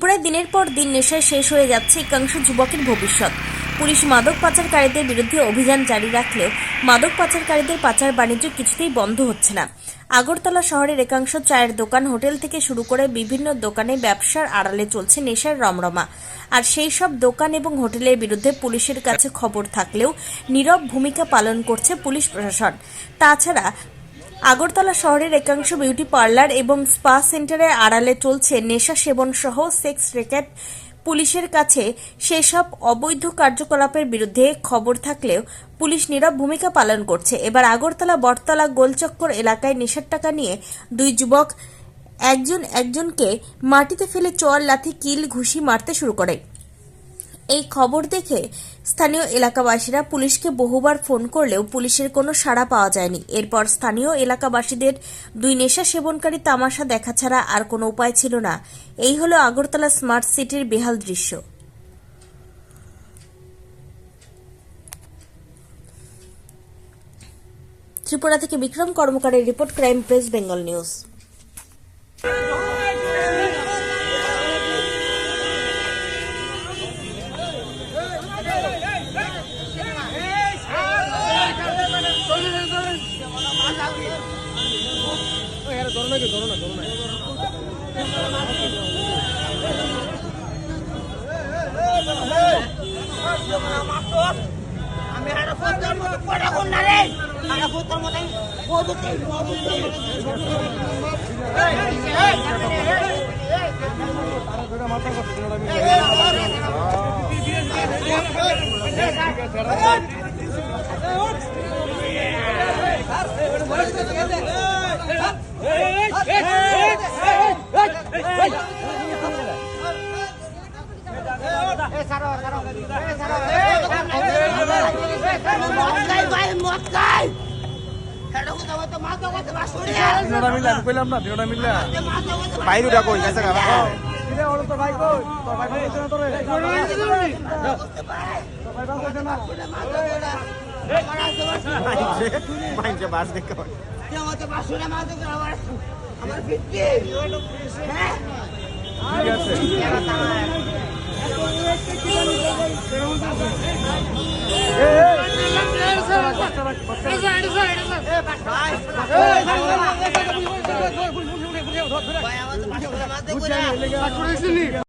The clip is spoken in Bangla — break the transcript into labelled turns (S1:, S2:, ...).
S1: ত্রিপুরায় দিনের পর দিন নেশায় শেষ হয়ে যাচ্ছে একাংশ যুবকের ভবিষ্যৎ। পুলিশ মাদক পাচারকারীদের বিরুদ্ধে অভিযান জারি রাখলেও মাদক পাচারকারীদের পাচার বাণিজ্য কিছুতেই বন্ধ হচ্ছে না। আগরতলা শহরের একাংশ চায়ের দোকান, হোটেল থেকে শুরু করে বিভিন্ন দোকানে ব্যবসার আড়ালে চলছে নেশার রমরমা। আর সেই সব দোকান এবং হোটেলের বিরুদ্ধে পুলিশের কাছে খবর থাকলেও নীরব ভূমিকা পালন করছে পুলিশ প্রশাসন। তাছাড়া আগরতলা শহরের একাংশ বিউটি পার্লার এবং স্পা সেন্টারের আড়ালে চলছে নেশা সেবন সহ সেক্স র্যাকেট। পুলিশের কাছে সেসব অবৈধ কার্যকলাপের বিরুদ্ধে খবর থাকলেও পুলিশ নীরব ভূমিকা পালন করছে। এবার আগরতলা বটতলা গোলচক্কর এলাকায় নেশার টাকা নিয়ে দুই যুবক একজনকে মাটিতে ফেলে চর, লাথি, কিল, ঘুষি মারতে শুরু করে। এই খবর দেখে স্থানীয় এলাকাবাসীরা পুলিশকে বহুবার ফোন করলেও পুলিশের কোনো সাড়া পাওয়া যায়নি। এরপর স্থানীয় এলাকাবাসীদের দুই নেশা সেবনকারী তামাশা দেখা ছাড়া আর কোনো উপায় ছিল না। এই হলো আগরতলা স্মার্ট সিটির বেহাল দৃশ্য। ত্রিপুরা থেকে বিক্রম কর্মকারের report, crime press, Bengal news.